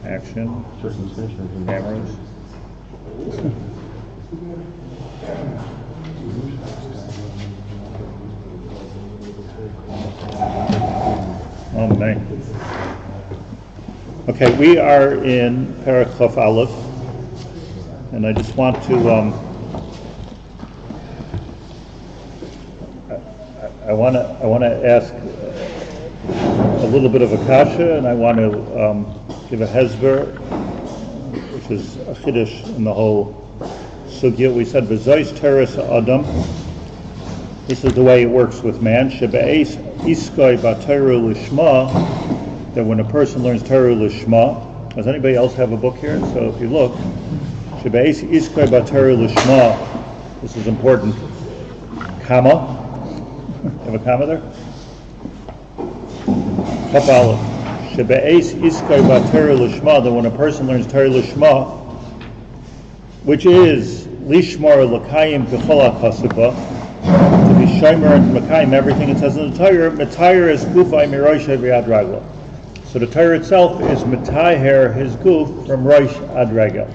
Action. Cameras. Oh man. Okay, we are in Paragraph Aleph, and I just want to I want to ask a little bit of a kasha, and I want to give a hesber, which is a chiddush in the whole sugya. We said v'zois teres adam. This is the way it works with man. Shebe'es iskoi b'Torah lishma. That when a person learns Torah lishma, does anybody else have a book here? So if you look, shebe'es iskoi b'Torah lishma. This is important. Comma. Have a comma there? Chaf Aleph. Shebe'es iskoi b'Torah lishma. That when a person learns Torah lishma, which is lishmar l'kayim k'chol ha'chasuba, to be Shamor and Makayim, everything it says in the Torah, Matayr is gufay miroisha v'yad ragla. So the Torah itself is Matayr, his goof, from Rosh ad Regel.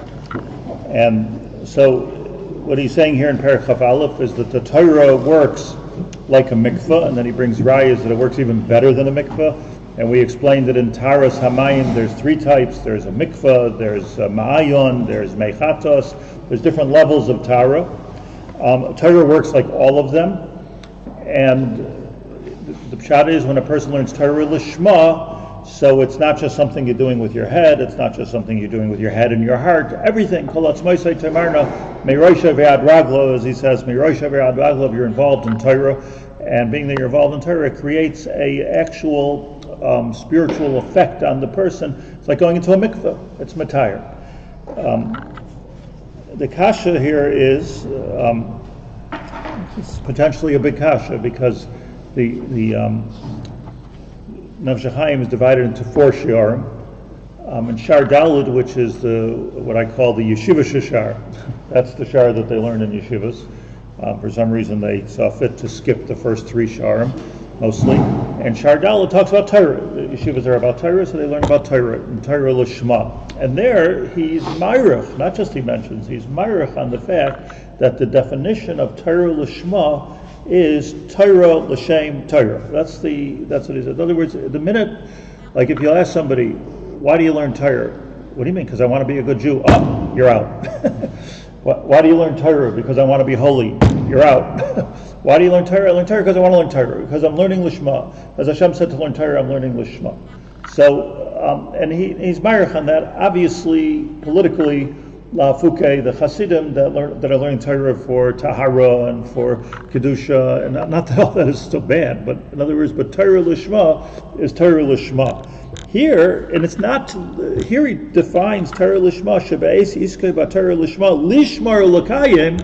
And so what he's saying here in Paragraph Aleph is that the Torah works like a mikveh, and then he brings rayas that it works even better than a mikveh. And we explained that in Taras Hamayim there's three types. There's a mikveh, there's a ma'ayon, there's mechatos, there's different levels of Torah. Torah works like all of them, and the pshat is when a person learns Torah lishma, so it's not just something you're doing with your head, it's not just something you're doing with your head and your heart, everything, as he says, you're involved in Torah, and being that you're involved in Torah, it creates a actual spiritual effect on the person. It's like going into a mikveh, it's matayr. The kasha here is it's potentially a big kasha because the Nefesh Hachaim is divided into 4 shiurim, and Shaar Daled, which is what I call the yeshiva Shaar. That's the Shaar that they learn in yeshivas. For some reason they saw fit to skip the first 3 shiurim mostly. And Shaar Daled talks about Torah. The yeshivas are about Torah, so they learn about Torah and Torah Lishma. And there he's ma'arich, not just he mentions, he's ma'arich on the fact that the definition of Torah Lishma is Torah L'Shem Torah. That's what he said. In other words, the minute, like if you ask somebody, why do you learn Torah? What do you mean? Because I want to be a good Jew. Oh, you're out. Why do you learn Torah? Because I want to be holy. You're out. Why do you learn Torah? I learn Torah because I want to learn Torah. Because I'm learning Lishma. As Hashem said to learn Torah, I'm learning Lishma. So, and he's ma'arich on that. Obviously, politically, La Fuke, the Hasidim that are learning Torah for Tahara and for Kedusha, and not that all that is still bad, but in other words, but Torah Lishma is Torah Lishma. Here, and it's not, here he defines Torah Lishma, Shebe'es Iskei ba Torah Lishma, Lishmar L'Kayim,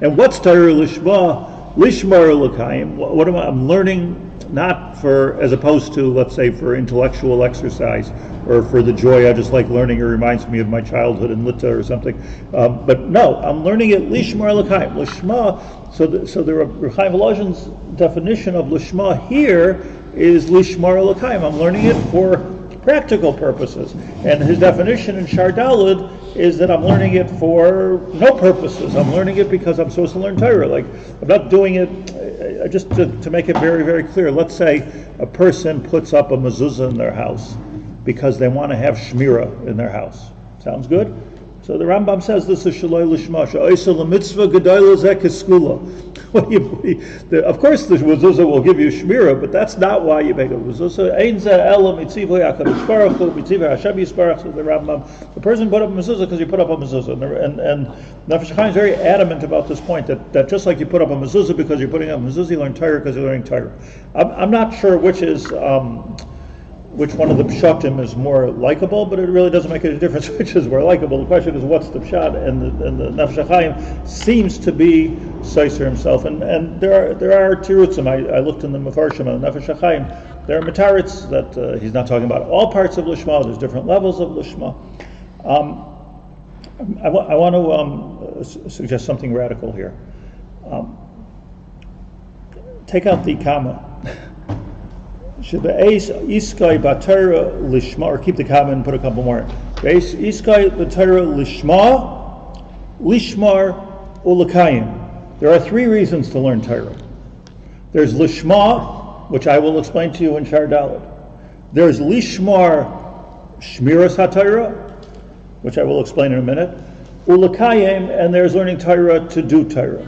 and what's Torah Lishma? Lishmar L'Kayim, what am I, I'm learning not for, as opposed to, let's say, for intellectual exercise, or for the joy I just like learning, it reminds me of my childhood in Lita or something. But no, I'm learning it Lishmar L'Kayim. Lishma, so the Reb Chaim Volozhin's definition of Lishma here is Lishmar L'Kayim. I'm learning it for practical purposes. And his definition in Shaar Daled is that I'm learning it for no purposes. I'm learning it because I'm supposed to learn Torah. Like, I'm not doing it, just to make it very, very clear. Let's say a person puts up a mezuzah in their house because they want to have shmira in their house. Sounds good? So the Rambam says this is shaloi lishma, she'oisa l'mitzvah gedolah zeh keskula. Of course the mezuzah will give you shmira, but that's not why you make a mezuzah. Ein zeh ela mitzivah HaKadosh Baruch Hu, mitzivah Hashem Yisbarach, says the Rambam. The person put up a mezuzah because you put up a mezuzah. And Nefesh Hachaim is very adamant about this point, that just like you put up a mezuzah because you're putting up a mezuzah, you learn Torah because you're learning Torah. I'm not sure which one of the pshatim is more likable, but it really doesn't make any difference which is more likable. The question is, what's the pshat? And the Nefesh Hachaim seems to be Seiser himself. And there are tirutzim. I looked in the Mefarshim on the Nefesh Hachaim. There are mataritz that he's not talking about all parts of Lishma. There's different levels of Lishma. I want to suggest something radical here. Take out the comma. Shebe'es iskai b'Torah lishma, or keep the comment and put a couple more. Be'es iskai b'Torah lishma, lishmar ulakayim. There are three reasons to learn Torah. There's lishma, which I will explain to you in Shaar Dalet. There's lishmar shmiras haTorah, which I will explain in a minute. Ulakayim, and there's learning Torah to do Torah.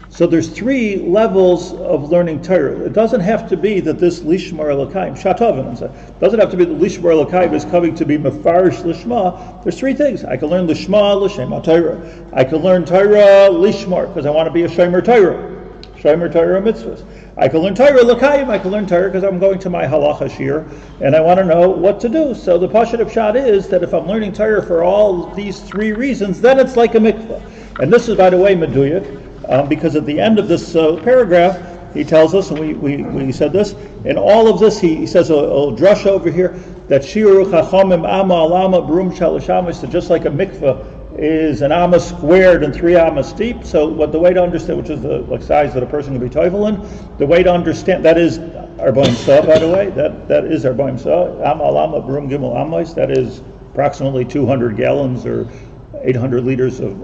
So there's three levels of learning Torah. It doesn't have to be that this lishmar elokayim, shatovim, it doesn't have to be that lishmar elokayim is coming to be mefarish lishma. There's three things. I can learn lishma l'shema Torah. I can learn Torah lishmar because I want to be a shomer Torah mitzvahs. I can learn Torah l'kayim. I can learn Torah because I'm going to my halacha shiur and I want to know what to do. So the pashut of pshat is that if I'm learning Torah for all these three reasons, then it's like a mikvah. And this is, by the way, meduyik. Because at the end of this paragraph, he tells us, and we said this, in all of this, he says a drush over here, that shiur chachamim amma alama brum shalashamis, that just like a mikveh is an amma squared and 3 amma steep. So what the way to understand, which is the size that a person can be toivel in, the way to understand, that is arbaim sah, by the way, that is arbaim sah, amma alama brum gimel ammos, that is approximately 200 gallons or 800 liters of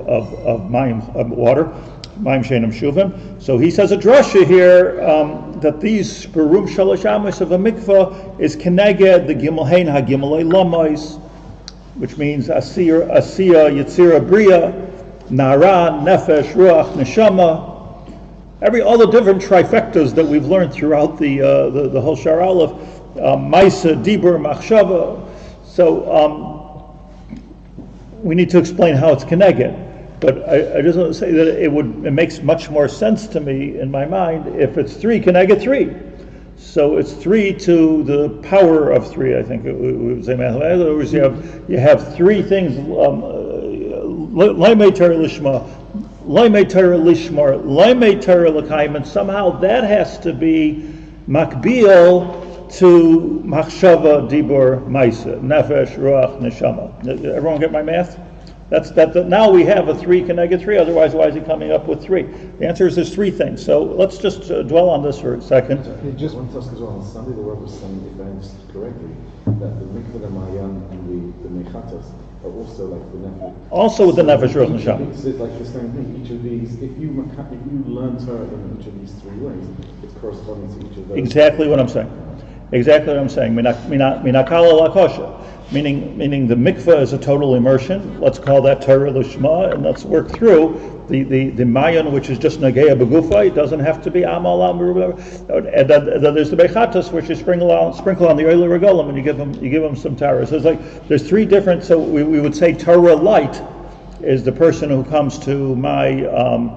water. So he says a drasha here that these berum shalosh amos of a mikvah is keneged the gimel hein ha-gimel lamais, which means asiya yitzira bria, nara, nefesh, ruach, neshama. All the different trifectas that we've learned throughout the whole Shaar Aleph, maisa, dibur, machshava. So we need to explain how it's keneged. But I just want to say that it makes much more sense to me in my mind if it's 3, can I get 3? So it's 3 to the power of 3, I think we would say. In other words, you have 3 things, Laimei Torah Lishma, Laimei Torah Lishmar, Laimei Torah L'Chaim, and somehow that has to be makbil to Machshava, Dibur, Maisa, Nefesh, Ruach, Neshama. Everyone get my math? That's now we have a 3, can I get 3? Otherwise, why is he coming up with 3? The answer is there's 3 things. So let's just dwell on this for a second. I just want to ask as well, on Sunday the Rebbe was saying, if I understood correctly, that the mikveh, the mayan, and the mechatas are also like the nefesh. Also with the nefesh, ruach, neshama. It's like the same thing. Each of these, if you learn Torah in each of these 3 ways, it's corresponding to each of those. Exactly what I'm saying. Minakala lakosha. Meaning the mikveh is a total immersion. Let's call that Torah Lishma, and let's work through the mayan, which is just nageya begufa. It doesn't have to be amal and then there's the bechatas, which is sprinkle on the oil regolim, and you give them some Torah. So it's like there's 3 different. So we would say Torah light is the person who comes to my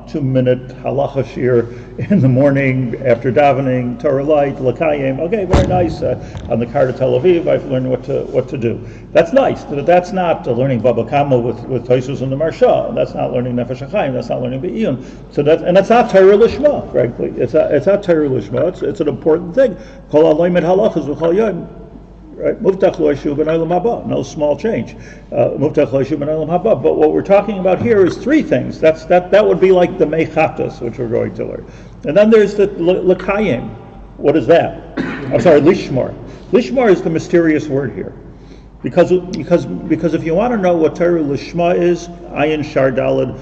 2-minute halacha shiur in the morning after davening, Torah light, l'kayim. Okay, very nice. On the car to Tel Aviv, I've learned what to do. That's nice. That's not learning Baba Kama with Tosus and the Marsha. That's not learning Nefesh Hachaim. That's not learning Be'iyun. So that's not Torah Lishma, frankly. It's not Torah Lishma. It's an important thing. Kol aloyim et halachas v'chol yom. Right, muftach lo yeshuv b'neilam haba, no small change. Muftach lo yeshuv b'neilam haba. But what we're talking about here is 3 things. That would be like the mechatas, which we're going to learn. And then there's the l'kayim. What is that? I'm sorry, lishmar. Lishmar is the mysterious word here, because if you want to know what Torah lishma is, ayin Shaar Dalet.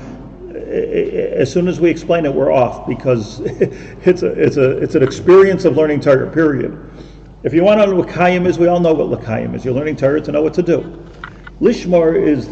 As soon as we explain it, we're off, because it's an experience of learning Torah. Period. If you want to know what l'kayim is, we all know what l'kayim is. You're learning Torah to know what to do. Lishmar is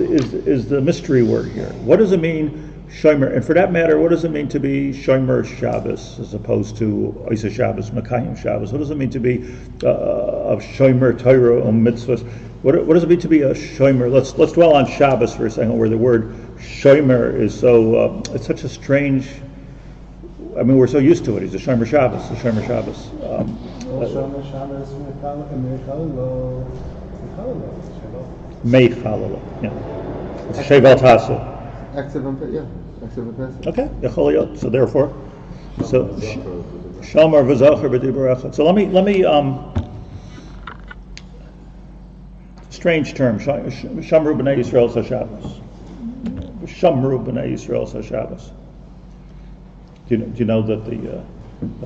the mystery word here. What does it mean, shomer? And for that matter, what does it mean to be shomer Shabbos as opposed to Isa Shabbos, Makayim Shabbos? What does it mean to be of shomer Torah or mitzvahs? What does it mean to be a shomer? Let's dwell on Shabbos for a second, where the word shomer is so it's such a strange. I mean, we're so used to it. He's a shomer Shabbos. A shomer Shabbos. Mechalala. Yeah. It's Sheval Tasa. Active and passive. Okay. Yacholiyot. So therefore, Shamor v'zacher b'dibur echad. So let me strange term. Shamru b'nei Yisrael Shabbos. Shamru b'nei Yisrael Shabbos. Do you know that the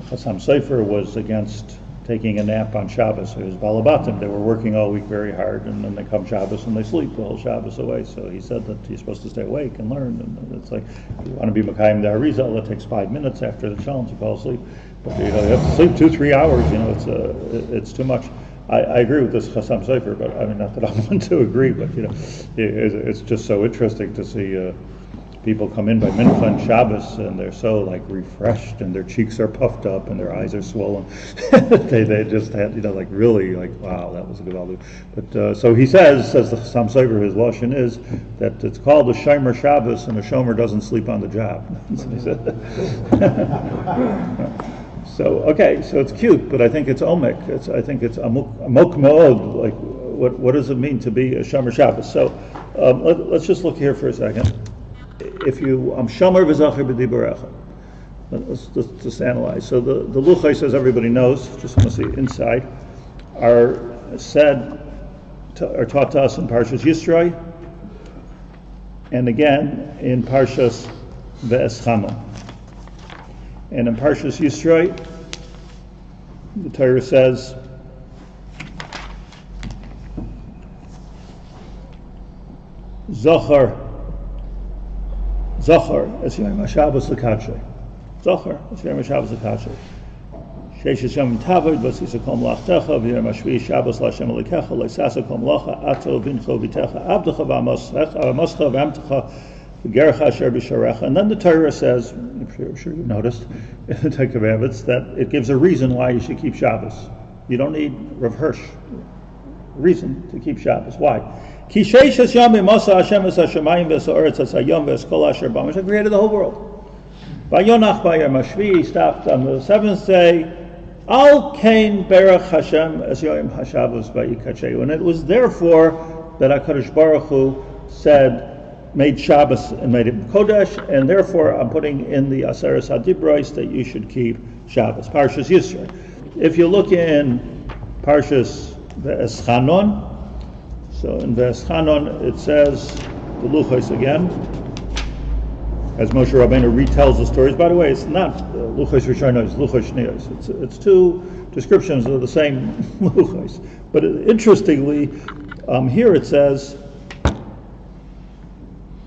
Chassam sefer was against taking a nap on Shabbos. It was Balabatim. They were working all week very hard, and then they come Shabbos and they sleep the whole Shabbos away. So he said that you're supposed to stay awake and learn. And it's like, if you want to be Mekayim the Arizal, it takes 5 minutes after the challenge to fall asleep. But you have to sleep 2-3 hours. It's too much. I agree with this Chassam Sefer, but I mean, not that I want to agree, but it's just so interesting to see people come in by Mincha and Shabbos, and they're so like refreshed, and their cheeks are puffed up, and their eyes are swollen. they just had, like really like, wow, that was a good value. But so he says the Chassam Sefer, his Lashon is that it's called a Shomer Shabbos, and a Shomer doesn't sleep on the job. That's what he said. So it's cute, but I think it's omek. I think it's amok ma'od. Like, what does it mean to be a Shomer Shabbos? So let's just look here for a second. If you Shamor v'zacher b'dibur echad, let's just analyze. So the luchos, as everybody knows, just want to see inside, are taught to us in Parshas Yisroi, and again in Parshas Ve'eschano. And in Parshas Yisroi, the Torah says, Zachar es Yom HaShabbos l'kadshei. Zachar es Yom HaShabbos l'kadshei. Sheish Yom Tavod v'sisa kol melachtecha v'yom hashvi'i Shabbos l'Hashem Elokecha lo'isasa kol melacha ato v'incho v'techa abdecha v'amoscha v'amtecha v'gerecha asher b'sharecha. And then the Torah says, I'm sure you've noticed in the Ten Commandments, that it gives a reason why you should keep Shabbos. You don't need Rav Hirsch reason to keep Shabbos. Why? Ki sheishes yamim asa Hashem es hashamayim v'es ha'oretz es hayom v'es kol asher bam. Hashem created the whole world. Vayonach b'yom hashvi'i, stopped on the seventh day. Al kain berach Hashem es yom hashabbos v'yikacheu. And it was therefore that HaKadosh Baruch Hu made Shabbos and made it Kodesh, and therefore I'm putting in the Aseres HaDibros that you should keep Shabbos. Parshas Yisroi. If you look in Parshas Ve'eschanon, so in Ve'eschanon it says the Luchos again, as Moshe Rabbeinu retells the stories. By the way, it's not Luchos Rishonos, it's Luchos Shneos. It's two descriptions of the same Luchos. But interestingly, here it says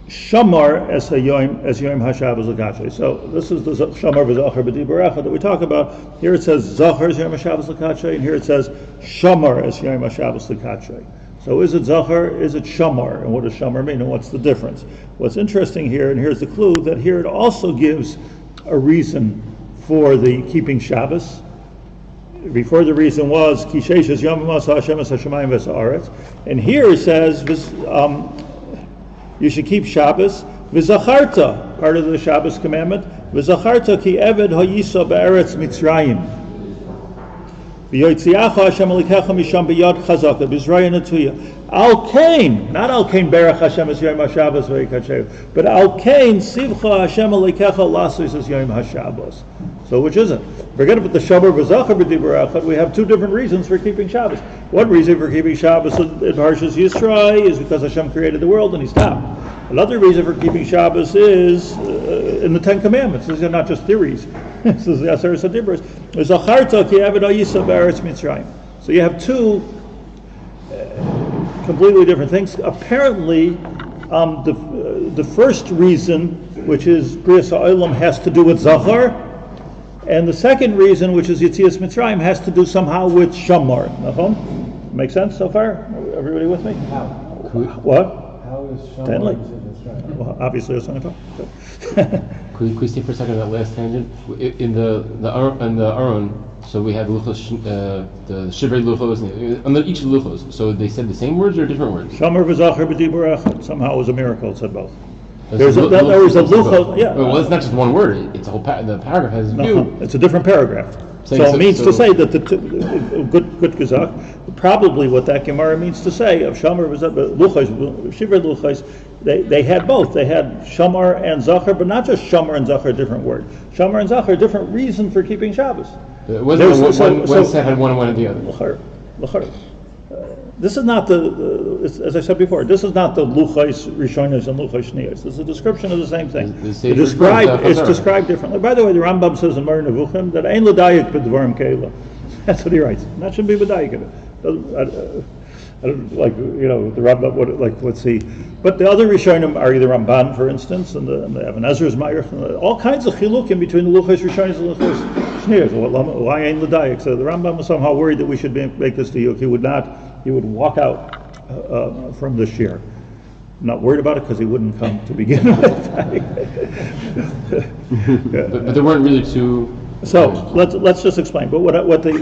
Shamor es Yom HaShabbos l'kadshei. So this is the Shamor v'zacher b'dibur echad that we talk about. Here it says Zachar es Yom HaShabbos l'kadshei, and here it says Shamor es Yom HaShabbos l'kadshei. So is it Zachar, is it Shamor? And what does Shamor mean, and what's the difference? What's interesting here, and here's the clue, that here it also gives a reason for the keeping Shabbos. Before the reason was Ki sheishes yomim asa Hashem es hashamayim v'es ha'aretz, and here it says you should keep Shabbos. V'zacharta, part of the Shabbos commandment. V'zacharta ki eved ha'yisa be'eretz Mitzrayim. V'yoitziacha Hashem Elokecha misham b'yad chazaka b'Yisrael natuya. Al kain, not al kain berach Hashem es yom HaShabbos v'yikacheu, but al kain sivcha Hashem Elokecha lasos es yom HaShabbos. So which is it? Forget about the Shamor v'zacher b'dibur echad. We have two different reasons for keeping Shabbos. One reason for keeping Shabbos in Parshas Yisroi is because Hashem created the world and He stopped. Another reason for keeping Shabbos is in the Ten Commandments. These are not just theories. This is the Aseres HaDibros. Zacharta ki eved ha'yisa be'eretz Mitzrayim. So you have two completely different things. Apparently, the first reason, which is Brias HaOlam, has to do with Zachar. And the second reason, which is Yetzias Mitzrayim, has to do somehow with Shamor. Make sense so far? Everybody with me? How? What? How is Shamor Mitzrayim? Well, obviously that's what I'm talking about. Could we stay for a second on that last tangent? In the Aron, so we have luchos, the shivrei luchos, and each of the luchos. So they said the same words or different words? Shamor v'zacher b'dibur echad. Somehow it was a miracle. It said both. There was a luchos. Yeah. Well, it's not just one word. It's a whole. The paragraph has two. It's a different paragraph. So it means to say that the good gazak, probably what that Gemara means to say of Shamor luchos, shivrei luchos. They had both. They had Shamor and Zachar, but not just Shamor and Zachar, different word. Shamor and Zachar, different reason for keeping Shabbos. One set had one and one had the other. L'char. This is not as I said before, this is not the Luchos Rishonos and Luchos Shneos. It's a description of the same thing. It's described differently. By the way, the Rambam says in Moreh Nevuchim that Ein l'dayek b'dvarim keila. That's what he writes. And that shouldn't be B'dayik. I don't like, the Rambam, let's see. But the other Rishonim are either Ramban, for instance, and the Even Ezra's Ma'ir, all kinds of chilukim between the Luchos Rishonis and the Luchos Shneers. Why ain't L'dayik? So the Rambam was somehow worried that we should make this diuk. He would walk out from the shir. I'm not worried about it because he wouldn't come to begin with. But there weren't really two. So let's just explain. But what the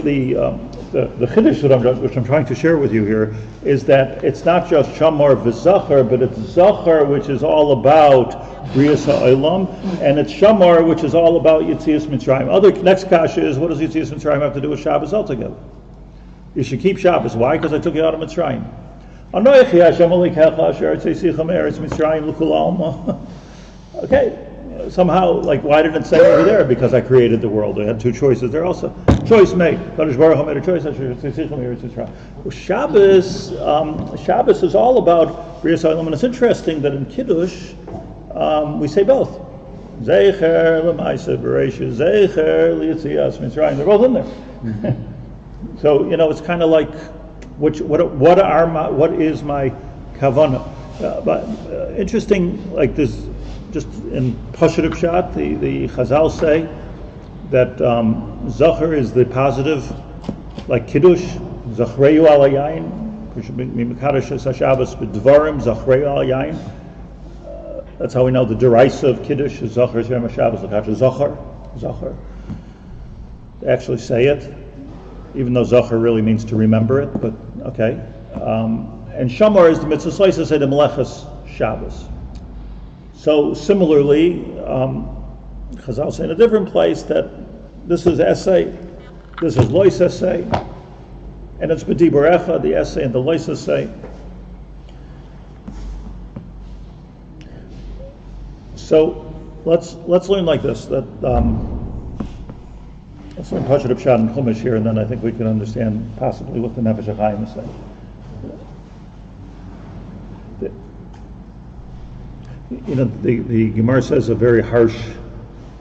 chiddush which I'm trying to share with you here is that it's not just Shamor v'Zachar, but it's Zachar, which is all about Brias Ha'olam, and it's Shamor, which is all about Yetzias Mitzrayim. Next kasha is, what does Yetzias Mitzrayim have to do with Shabbos altogether? You should keep Shabbos. Why? Because I took you out of Mitzrayim. Okay. Somehow, why didn't it say over there? Because I created the world. They had two choices there also. Choice made. Kadosh Baruch Hu made a choice. Well, Shabbos is all about Brias Ha'olam, and it's interesting that in Kiddush we say both. Zecher l'maisa b'reisha, Zecher l'yetzias Mitzrayim. They're both in there. So it's kind of like, what is my kavanah? But interesting, like this. Just in Pashup Pshat, the Chazal say that Zachar is the positive, like Kiddush, Zachreu al Yain, Mimakadosh Shabbos b'Dvarim, Zachreu al Yain. That's how we know the derisive Kiddush is Zachar Shem Shabbos L'Kadosh Zachar. They actually say it, even though Zachar really means to remember it, but okay. And Shamor is the mitzvah slices say the Melechus Shabbos. So similarly, Chazal say in a different place that this is essay, this is lois essay, and it's b'diborecha, the essay and the lois essay. So let's learn like this. That let's learn Pashup Pshat and Chumash here, and then I think we can understand possibly what the Nefesh Hachaim is saying. The Gemara says a very harsh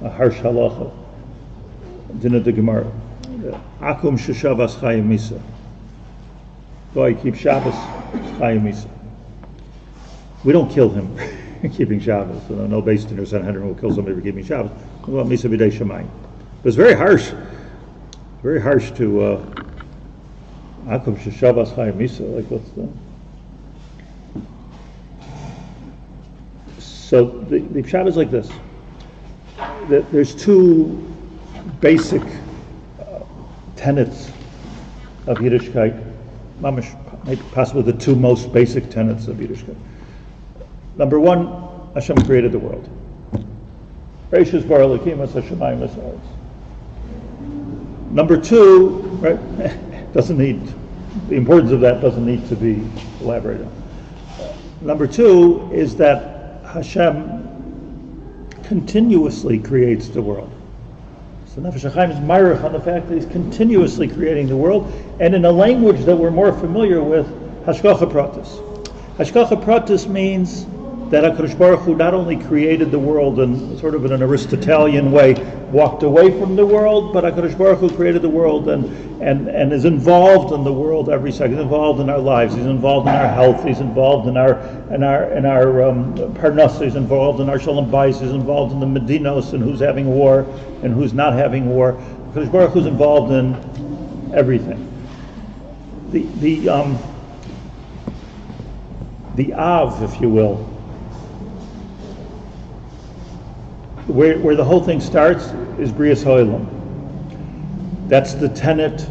halacha. Din of the Gemara. Akum sheshavas chayim misa. Go, I keep Shabbos chayim misa. We don't kill him keeping Shabbos. No Beis Din or Sanhedrin will kill somebody for keeping Shabbos. What about misa b'dei shamayim? But it's very harsh to akum sheshavas chayim misa. Like what's the? So the pshat is like this: that there's two basic tenets of Yiddishkeit, possibly the two most basic tenets of Yiddishkeit. Number one, Hashem created the world. Reishis bar Elokim hashamayim v'haaretz. Number two, right? The importance of that doesn't need to be elaborated on. Number two is that Hashem continuously creates the world. So Nefesh Hachaim is ma'arich on the fact that he's continuously creating the world, and in a language that we're more familiar with, Hashgacha Pratis. Hashgacha Pratis means that HaKadosh Baruch Hu not only created the world in sort of in an Aristotelian way, walked away from the world, but HaKadosh Baruch Hu created the world and is involved in the world every second. He's involved in our lives. He's involved in our health. He's involved in our parnas. He's involved in our shalom bais. He's involved in the medinos and who's having war and who's not having war. HaKadosh Baruch Hu is involved in everything. The Av, if you will, where the whole thing starts is Brias Ha'olam. That's the tenet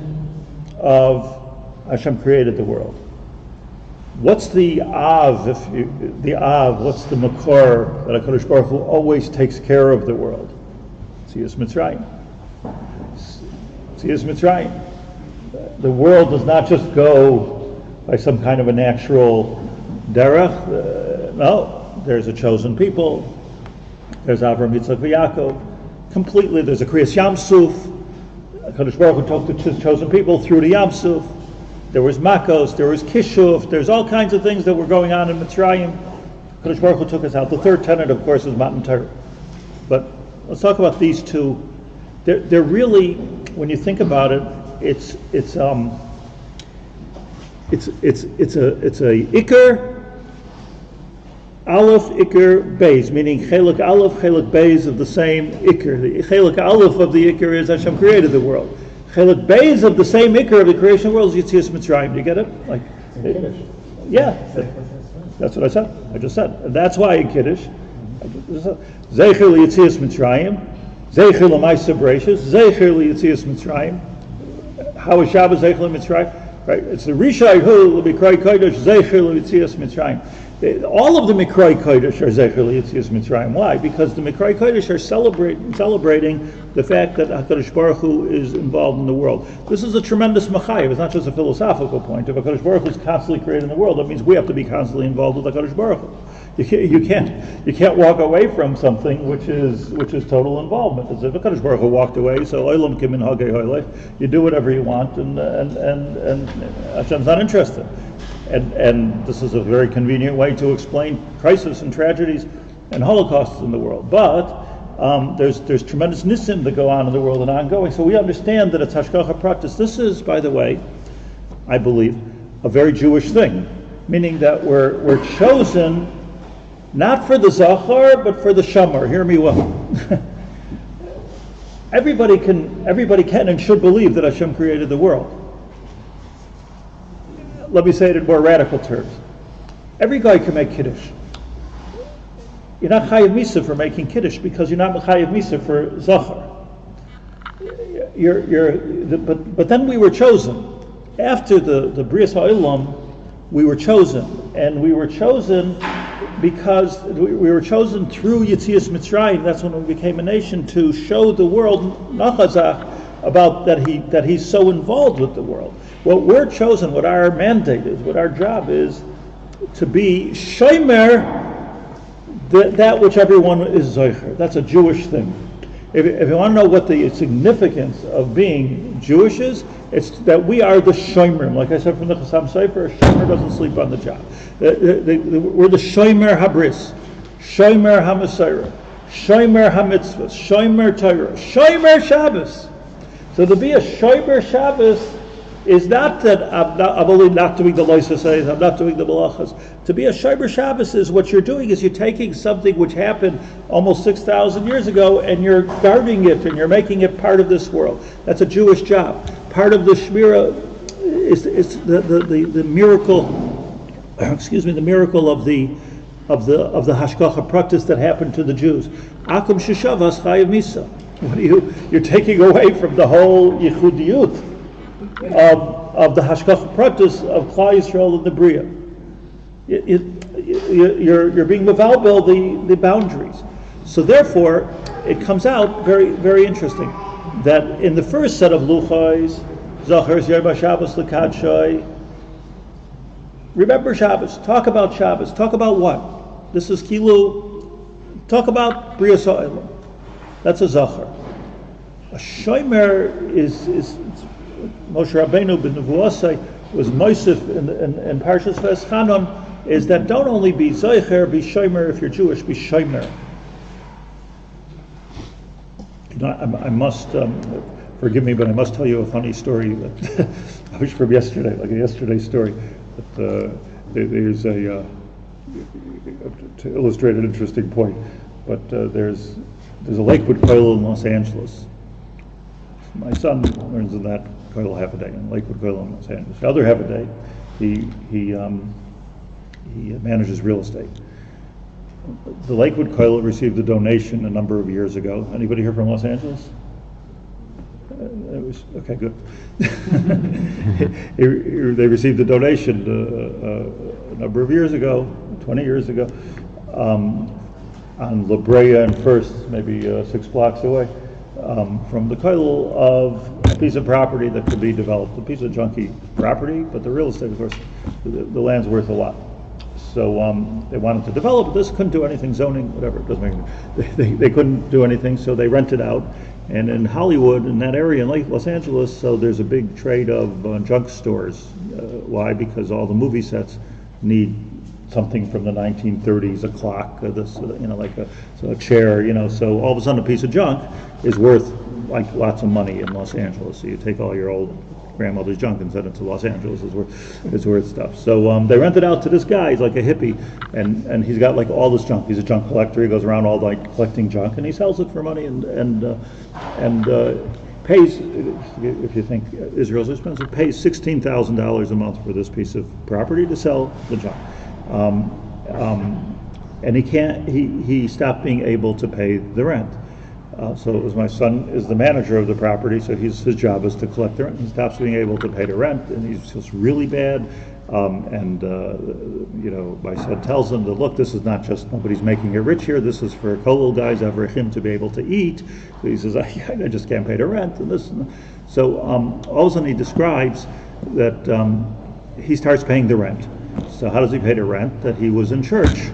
of Hashem created the world. What's the Av? What's the Makor that HaKadosh Baruch Hu always takes care of the world? Tzias Mitzrayim. Tzias Mitzrayim. The world does not just go by some kind of a natural derech. No, there's a chosen people. There's Avram, Yitzchak, Yaakov. Completely, there's a Kriyas Yam Suf. HaKadosh Baruch Hu took the chosen people through the Yam Suf. There was Makos, there was Kishuf, there's all kinds of things that were going on in Mitzrayim. HaKadosh Baruch Hu took us out. The third tenet, of course, is Matan Torah. But let's talk about these two. They're really, when you think about it, it's a Iker, Aleph, Iker, Beis, meaning Chelek Aleph, Chelek Beis of the same Iker. The Chelek Aleph of the Iker is Hashem created the world. Chelek Beis of the same Iker of the creation of the world is Yetzias Mitzrayim. Do you get it? Yeah, that's what I said. I just said. And that's why in Kiddush, Zecher Yetzias Mitzrayim, Zecher L'Maisa Bereishis, Zecher Yetzias Mitzrayim. How is Shabbos Zecher Mitzrayim? Right? It's the Rishai Hu L'Mikroi Kodesh Zecher Yetzias Mitzrayim. All of the Mikroi Kodesh are Zecher Yetzias Mitzrayim. Why? Because the Mikroi Kodesh are celebrating the fact that HaKadosh Baruch Hu is involved in the world. This is a tremendous machayev. It's not just a philosophical point. If HaKadosh Baruch Hu is constantly creating the world, that means we have to be constantly involved with HaKadosh Baruch Hu. You can't walk away from something which is total involvement. As if HaKadosh Baruch Hu walked away, so Olam Kim in Hagei Hoylech, you do whatever you want, and Hashem's not interested. And this is a very convenient way to explain crisis and tragedies and holocausts in the world. But there's tremendous nisim that go on in the world and ongoing. So we understand that it's hashgacha pratis. This is, by the way, I believe, a very Jewish thing, meaning that we're chosen not for the zachar but for the shamor. Hear me well. Everybody can and should believe that Hashem created the world. Let me say it in more radical terms. Every guy can make kiddush. You're not chayiv misa for making kiddush because you're not chayiv misa for zachar. But then we were chosen. After the Brias Ha'olam, we were chosen, and we were chosen because we were chosen through Yetzias Mitzrayim. That's when we became a nation, to show the world nachazach about that he's so involved with the world. What we're chosen, what our mandate is, what our job is, to be shomer that which everyone is zoicher. That's a Jewish thing. If you want to know what the significance of being Jewish is, it's that we are the shomer. Like I said from the Chassam Sefer, a shomer doesn't sleep on the job. We're the shomer habris, shomer hamasayra, shomer hamitzvah, shomer Torah, shomer Shabbos. So to be a shomer Shabbos is not that I'm only not doing the loisas, I'm not doing the malachas. To be a shomer Shabbos is what you're doing is you're taking something which happened almost 6,000 years ago and you're guarding it and you're making it part of this world. That's a Jewish job. Part of the shmira is the miracle. Excuse me, the miracle of the hashgacha pratis that happened to the Jews. Akum sheshavas chayiv misa. What you're taking away from the whole yichudiyut of the hashgacha pratis of Klal Yisrael and the Bria. You're being mevalbel the boundaries. So therefore, it comes out very, very interesting that in the first set of luchos, zachar yom Shabbos l'kadshay. Remember Shabbos. Talk about Shabbos. Talk about what? This is kilu. Talk about Brias Ha'olam. That's a zachar. A shomer is Moshe Rabbeinu ben Nevuosai was moisif in Parshas V'eschanon, is that don't only be zoicher, be shomer. If you're Jewish, be shomer. You know, I must forgive me, but I must tell you a funny story that I wish from yesterday, like a yesterday story. But there's to illustrate an interesting point. But there's a Lakewood Kollel in Los Angeles. My son learns in that Kollel half a day, in Lakewood Kollel in Los Angeles. The other half a day, he manages real estate. The Lakewood Kollel received a donation a number of years ago. Anybody here from Los Angeles? Okay, good. They received a donation a number of years ago, 20 years ago, on La Brea and First, maybe 6 blocks away, from the Kollel of a piece of property that could be developed. A piece of junky property, but the real estate, of course, the land's worth a lot. So they wanted to develop this, couldn't do anything, zoning, whatever, it doesn't make they couldn't do anything, so they rented out. And in Hollywood, in that area, in Los Angeles, so there's a big trade of junk stores. Why? Because all the movie sets need something from the 1930s, a clock, like a chair, so all of a sudden a piece of junk is worth like lots of money in Los Angeles. So you take all your old grandmother's junk and send it to Los Angeles is worth stuff. So they rent it out to this guy. He's like a hippie, and he's got like all this junk. He's a junk collector. He goes around all night collecting junk, and he sells it for money and pays. If you think Israel's expensive, pays $16,000 a month for this piece of property to sell the junk. And he stopped being able to pay the rent. So it was my son is the manager of the property, so his job is to collect the rent. He stops being able to pay the rent, and he feels really bad. My son tells him that, look, this is not just nobody's making it rich here. This is for Kollel guys, Avrahim, to be able to eat. So he says, I just can't pay the rent, and this. So all of a sudden he describes that he starts paying the rent. So how does he pay the rent? That he was in church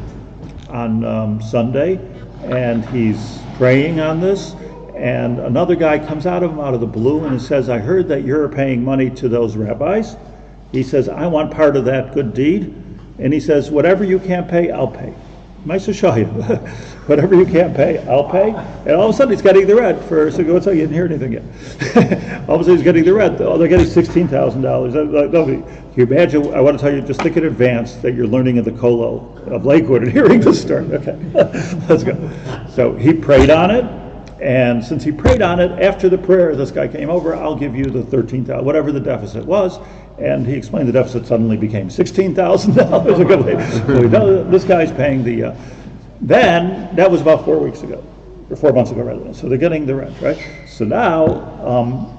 on Sunday, and he's praying on this, and another guy comes out of the blue and he says, I heard that you're paying money to those rabbis. He says, I want part of that good deed. And he says, whatever you can't pay, I'll pay. Whatever you can't pay, I'll pay. And all of a sudden he's getting the rent for, so you didn't hear anything yet. All of a sudden he's getting the rent. Oh, they're getting $16,000. Can you imagine, I want to tell you, just think in advance that you're learning in the Kollel of Lakewood and hearing this story. Okay, let's go. So he prayed on it, and since he prayed on it, after the prayer, this guy came over, I'll give you the $13,000, whatever the deficit was, and he explained the deficit suddenly became $16,000. This guy's paying the, then, that was about 4 weeks ago, or 4 months ago rather. So they're getting the rent, right? So now,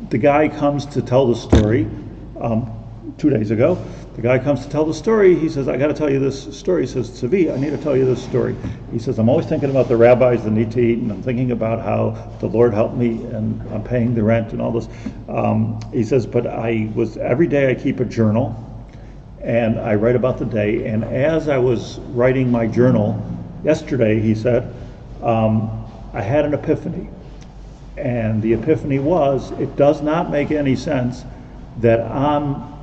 the guy comes to tell the story, 2 days ago. The guy comes to tell the story. He says, I got to tell you this story. He says, Tzavi, I need to tell you this story. He says, I'm always thinking about the rabbis that need to eat, and I'm thinking about how the Lord helped me, and I'm paying the rent and all this. He says, but every day I keep a journal, and I write about the day. And as I was writing my journal yesterday, he said, I had an epiphany. And the epiphany was, it does not make any sense that I'm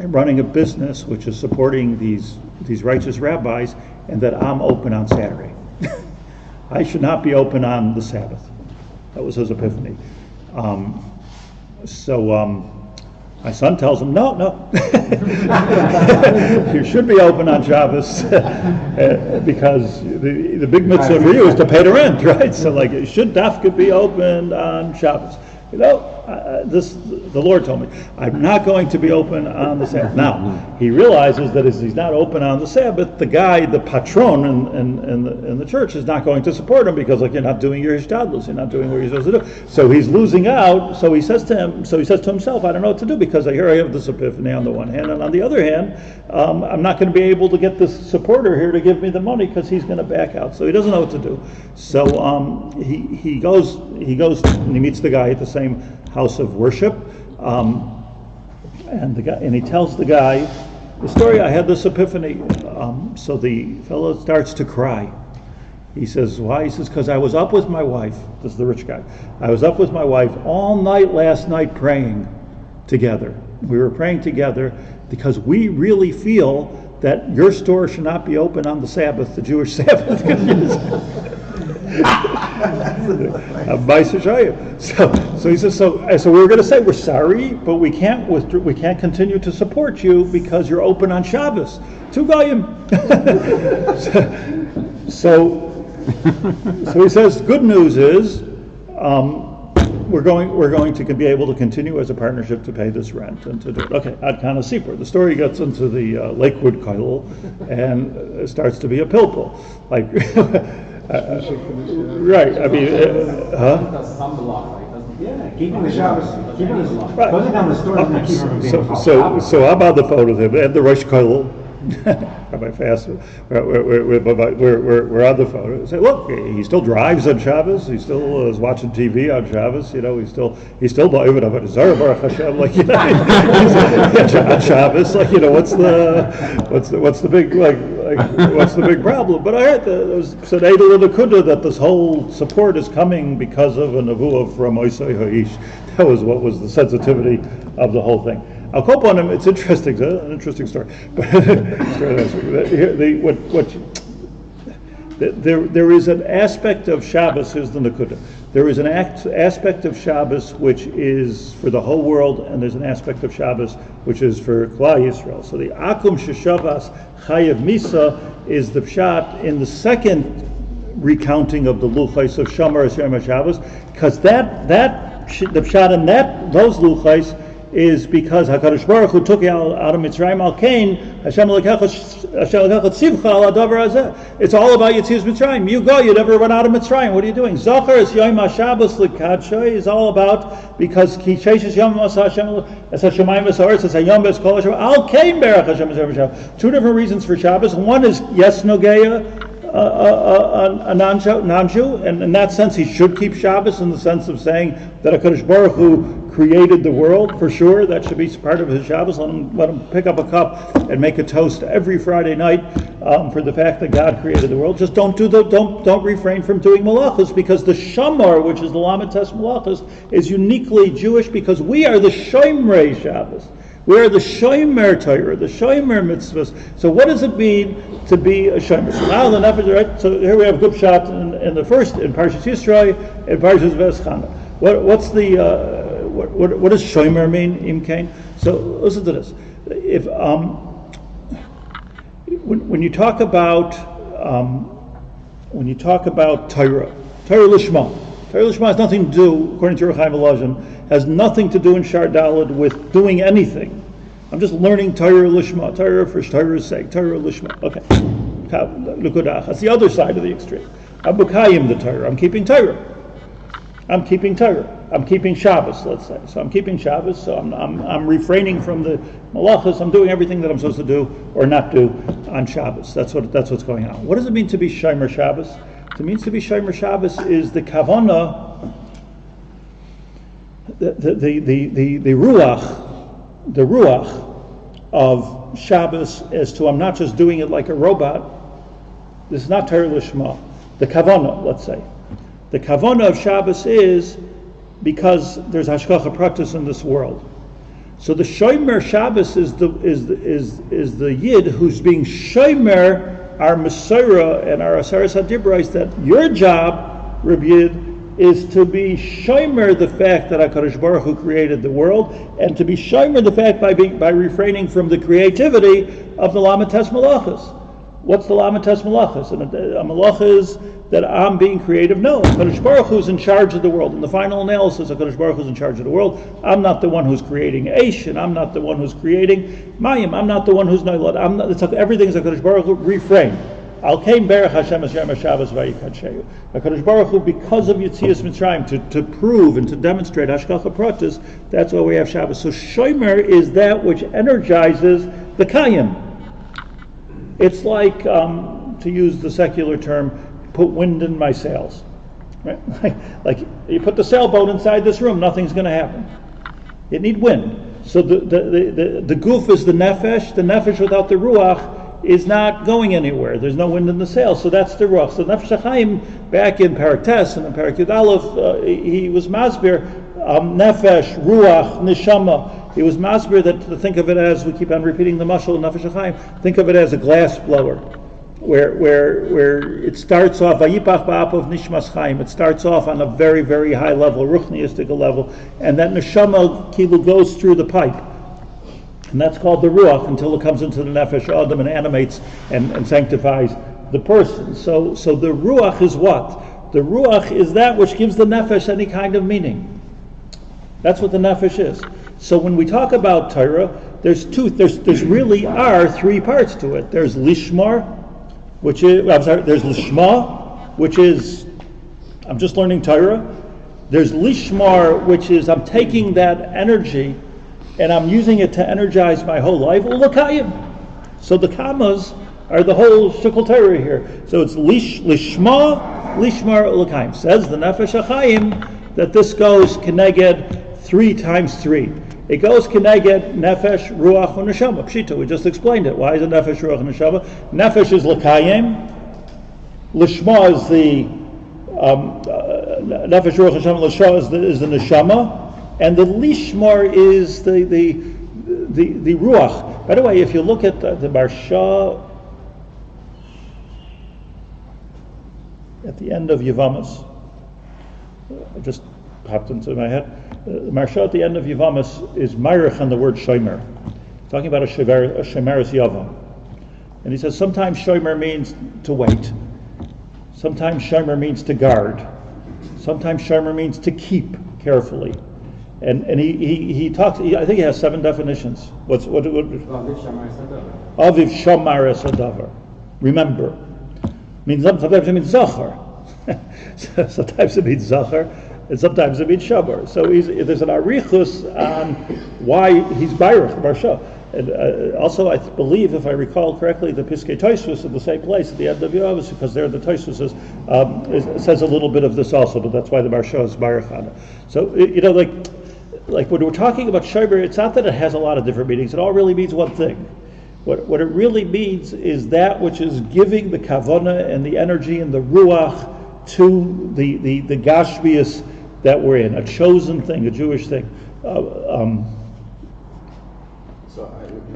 running a business which is supporting these righteous rabbis, and that I'm open on Saturday. I should not be open on the Sabbath. That was his epiphany. My son tells him, no. You should be open on Shabbos because the big mitzvah for you is to pay the rent, right? So like, it should dafka be open on Shabbos. The Lord told me, I'm not going to be open on the Sabbath. Now, he realizes that as he's not open on the Sabbath, the guy, the patron in the church is not going to support him because, like, you're not doing your hishtadlus, you're not doing what you're supposed to do. So he's losing out. So he says to himself, I don't know what to do because here I have this epiphany on the one hand, and on the other hand, I'm not going to be able to get this supporter here to give me the money because he's going to back out. So he doesn't know what to do. So he goes and he meets the guy at the same house of worship, and he tells the guy the story. I had this epiphany. So the fellow starts to cry. He says, why? He says, because I was up with my wife. This is the rich guy. I was up with my wife all night last night praying together. We were praying together because we really feel that your store should not be open on the Sabbath, the Jewish Sabbath. Bais Hachaim. So he says, so we were going to say we're sorry, but we can't continue to support you because you're open on Shabbos. Two goyim. So he says, good news is we're going to be able to continue as a partnership to pay this rent and to do it. Okay, Ad Kana Sipur. The story gets into the Lakewood Kollel and it starts to be a pilpul. Like. Right, I mean, keeping the Shabbos, right. closing down the store is going to keep him from being so I'm on the phone with him and the Rosh Kollel. Rabbi Fast, we're on the phone. I say, look, he still drives on Shabbos. He still is watching TV on Shabbos. You know, he's still even up at Zara Baruch Hashem, like, you know, on Shabbos. Like, you know, what's the big what's the big problem? But I heard said Eidel and Akunda that this whole support is coming because of a nevuah from Monsey Ha'ish. That was what was the sensitivity of the whole thing. I'll call upon him. It's interesting. It's an interesting story. But there is an aspect of Shabbos. Here's the Nakuda. There is an aspect of Shabbos which is for the whole world, and there's an aspect of Shabbos which is for Klal Yisrael. So the Akum Sheshavas Chayev Misa is the pshat in the second recounting of the luchais of Shamor Yom Shabbos, because the pshat in those luchais is because HaKadosh Baruch Hu took you out of Mitzrayim al Kain, Hashem Lekach Tzivcha al Adavar Hazeh. It's all about Yetzias Mitzrayim. You go, you never run out of Mitzrayim. What are you doing? Zachar is Yom HaShabbos L'Kadshay is all about, because Ki Sheish Yom Hashem Es HaShemayim V'Sa'aretz Es HaYom V'Es Kol HaShem Al Kain Berach Hashem Yom Shabbos. Two different reasons for Shabbos. One is yes Nogeya, a non-Jew, and in that sense he should keep Shabbos, in the sense of saying that HaKadosh Baruch Hu created the world, for sure. That should be part of his Shabbos. Let him pick up a cup and make a toast every Friday night for the fact that God created the world. Just don't refrain from doing malachos, because the Shamor, which is the Lamed Tes Malachos, is uniquely Jewish, because we are the Shomrei Shabbos. We are the Shomer Torah, the Shomer mitzvahs. So what does it mean to be a Shomer? So now the Nefesh, right? So here we have a good shot in the first, in Parshas Yisrael, in Parshas V'eschana. What does Shomer mean, Imkain? So listen to this. If when you talk about Torah Lishma has nothing to do, according to Reb Chaim Volozhin, has nothing to do in Shaar Daled with doing anything. I'm just learning Torah Lishma, Torah for Torah's sake, Torah Lishma. Okay. That's the other side of the extreme. I'm Bukayim the Torah. I'm keeping Torah. I'm keeping Shabbos, let's say. So I'm keeping Shabbos, so I'm refraining from the malachos. I'm doing everything that I'm supposed to do or not do on Shabbos. That's what's going on. What does it mean to be Shomer Shabbos? It means to be Shomer Shabbos is the kavanah, the ruach of Shabbos, as to I'm not just doing it like a robot. This is not Torah Lishma. The kavanah, let's say. The kavanah of Shabbos is because there's hashgacha pratis in this world. So the Shomer Shabbos is the Yid who's being Shomer our Mesorah and our Asaras HaDibrais, that your job, Reb Yid, is to be Shomer the fact that HaKadosh Baruch Hu created the world, and to be Shomer the fact by refraining from the creativity of the Lamed Tes Malachos. What's the Lamed Tes Malachos? And a malacha is that I'm being creative. No, HaKadosh Baruch Hu is in charge of the world. In the final analysis, HaKadosh Baruch Hu is in charge of the world. I'm not the one who's creating Eish, and I'm not the one who's creating Mayim. I'm not the one who's Noilad. Everything is HaKadosh Baruch Hu. Refrain. Al-Kain Berach Hashem Hashem Shabbos Vayikadsheyu. HaKadosh Baruch Hu, because of Yetzias Mitzrayim, to prove and to demonstrate Hashgacha Pratis, that's why we have Shabbos. So Shomer is that which energizes the Kayim. It's like, to use the secular term, put wind in my sails. Right? Like you put the sailboat inside this room, nothing's going to happen. It needs wind. So the goof is the nefesh. The nefesh without the ruach is not going anywhere. There's no wind in the sail. So that's the ruach. So Nefesh Hachaim, back in Parak Tes and in Parak Yud Aleph, he was masbir nefesh, ruach, neshama. He was masbir that, to think of it as, we keep on repeating the mashal in Nefesh Hachaim, think of it as a glass blower, where it starts off, vayipach ba'apav nishmas chaim, it starts off on a very, very high level, ruchniistic level, and that neshama kilu goes through the pipe. And that's called the ruach until it comes into the nefesh adam and animates and sanctifies the person. So the ruach is what? The ruach is that which gives the nefesh any kind of meaning. That's what the nefesh is. So when we talk about Torah, there's really are three parts to it. There's lishmar, there's lishma, which is, I'm just learning Torah. There's lishmar, which is I'm taking that energy and I'm using it to energize my whole life. Ulakayim. So the commas are the whole shukal Torah here. So it's lishma, lishmar, ulakayim. Says the Nefesh Hachaim that this goes keneged 3 times 3. It goes keneged nefesh, ruach, and neshama. Pshita, we just explained it. Why is it nefesh, ruach, and neshama? Nefesh is l'kayim. Lishma is the nefesh, ruach, and neshama. Lishma is the neshama, and the lishmar is the ruach. By the way, if you look at the Marsha at the end of Yevamos, just popped into my head. The Maharsha at the end of Yavamas is Meirich on the word Shomer, talking about a Shomeris Yavam. And he says sometimes Shomer means to wait, sometimes Shomer means to guard, sometimes Shomer means to keep carefully. And he talks, I think he has 7 definitions. What Aviv Shamar Esadavar. Remember. Sometimes it means Zachar. Sometimes it means Zachar, and sometimes it means Shamor. So there's an arichus on why he's Baruch Marsha. And also, I believe, if I recall correctly, the Piskei Tosfos in the same place at the end of Yavos, because there the Tosfos says a little bit of this also, but that's why the Marsha is Baruch on it. So like when we're talking about Shomer, it's not that it has a lot of different meanings. It all really means one thing. What it really means is that which is giving the kavanah and the energy and the ruach to the gashmius that we're in, a chosen thing, a Jewish thing. But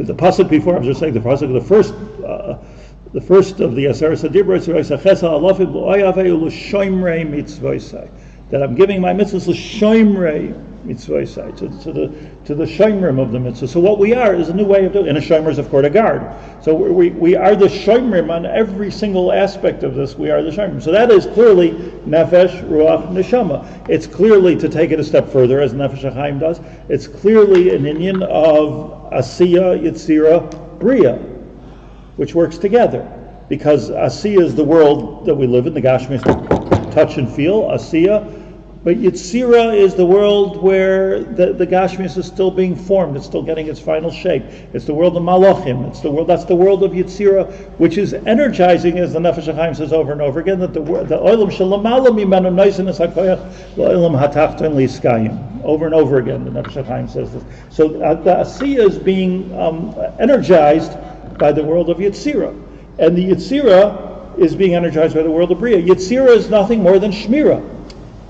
the pasuk before, I was just saying the pasuk, the first of the Aseres HaDibros, that I'm giving my mitzvahs l'shoimrei mitzvah, to the shoimrim of the mitzvah. So what we are is a new way of doing it. And a shoimer is, of course, a guard. So we are the shoimrim on every single aspect of this. We are the shoimrim. So that is clearly nefesh, ruach, neshama. It's clearly, to take it a step further, as Nefesh Hachaim does, it's clearly an inyan of asiya, yitzira, bria, which works together. Because asiya is the world that we live in, the gashmis touch and feel, asiya. But Yitzira is the world where the Gashmius is still being formed. It's still getting its final shape. It's the world of Malachim. That's the world of Yitzira, which is energizing, as the Nefesh Hachaim says over and over again, that the Olam Shalamala Mimenu Noisenes HaKoyach L'Olam HaTachton L'Yiskayim. Over and over again, the Nefesh Hachaim says this. So the Asiya is being energized by the world of Yitzira. And the Yitzira is being energized by the world of Bria. Yitzira is nothing more than Shmira.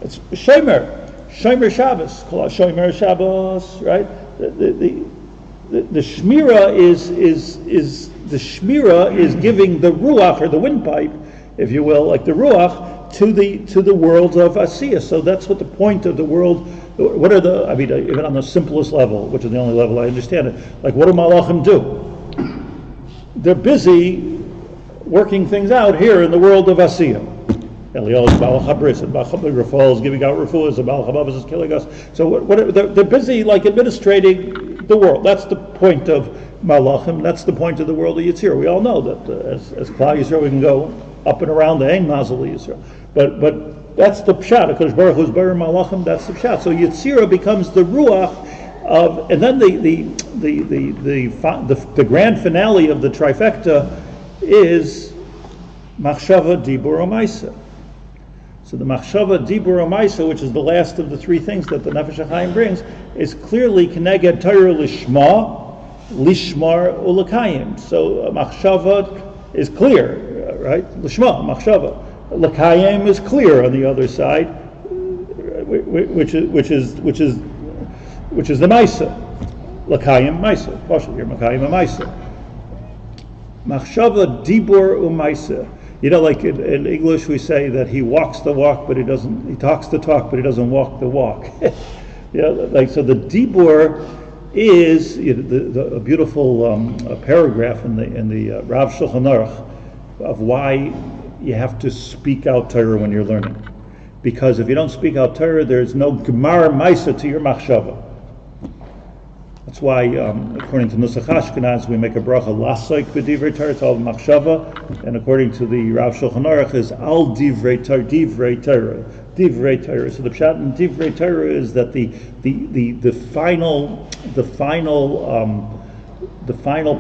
It's Shomer Shabbos, Shomer Shabbos, right? The Shmira is the Shmira is giving the Ruach, or the windpipe, if you will, like the Ruach, to the world of Asiya. So that's what the point of the world. What are even on the simplest level, which is the only level I understand it. Like, what do Malachim do? They're busy working things out here in the world of Asiya. Eliyahu is Baal Chabris, and Baal Chabris is giving out refuahs, and Baal Chabris is killing us. So they're busy administrating the world. That's the point of Malachim. That's the point of the world of Yitzhak. We all know that as Klal Yisrael we can go up and around the Ein Mazel Yisrael. But that's the pshat. Because Baruch Hu's Bar Malachim. That's the pshat. So Yitzhak becomes the ruach of, and then the grand finale of the trifecta is Machshava, Dibur, Umaisa. So the Machshava, Dibur, Umaisa, which is the last of the 3 things that the Nefesh Hachaim brings, is clearly Keneged Torah Lishma, Lishmar, Ulakayim. So Machshava is clear, right? Lishma, Machshava. Lakayim is clear on the other side, which is the Maisa. Lakayim, Maisa. Partially here, Makayim, Maisa. Machshava, Dibur, Umaisa. You know, like in English we say that he walks the walk, but he talks the talk, but he doesn't walk the walk. So the Dibur is a beautiful paragraph in the Rav Shulchan Aruch of why you have to speak out Torah when you're learning. Because if you don't speak out Torah, there's no Gemar Maisa to your Machshava. That's why, according to Nusach Ashkenaz, we make a bracha lasoik b'divrei Torah, it's all machshava, and according to the Rav Shulchan Aruch is al divrei Torah, divrei Torah. So the pshat in divrei Torah is that the final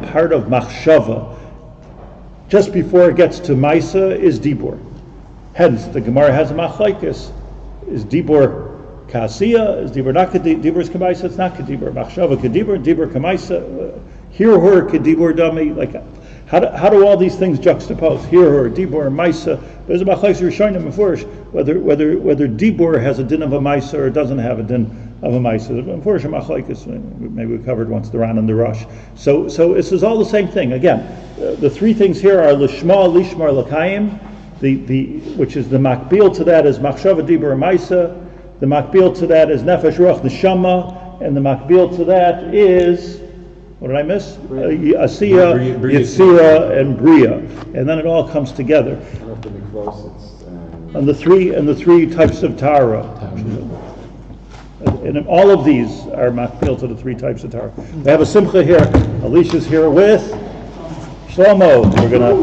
part of machshava, just before it gets to Maisa, is dibur. Hence, the Gemara has a machlokes: is dibur Kasiya, is Dibur not Dibur is Kamaisa, it's not Kedibur. Machshava Kedibur, Dibur Kamaisa, Hear her Kedibur Dami. Like, how do all these things juxtapose? Hear her, Dibur, Maisa. There's a Machlokes Rishonim Mefurish whether Dibur has a din of a Maisa or doesn't have a din of a Maisa. Mefurish and Machlokes, maybe we covered once the Ran and the Rosh. So this is all the same thing. Again, the 3 things here are Lishma, Lishmar, Lakayim. Which is the makbil to that is Machshava, Dibur, Maisa. The makbil to that is nefesh, ruach, neshama, and the makbil to that is, what did I miss? Asiya, Yitzira, and Bria, and then it all comes together. And of the mikvos, it's And the three types of Torah. And all of these are makbil to the three types of Torah. We have a simcha here. Alicia's here with Shlomo. We're gonna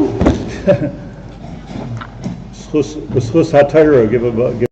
Schus HaTorah give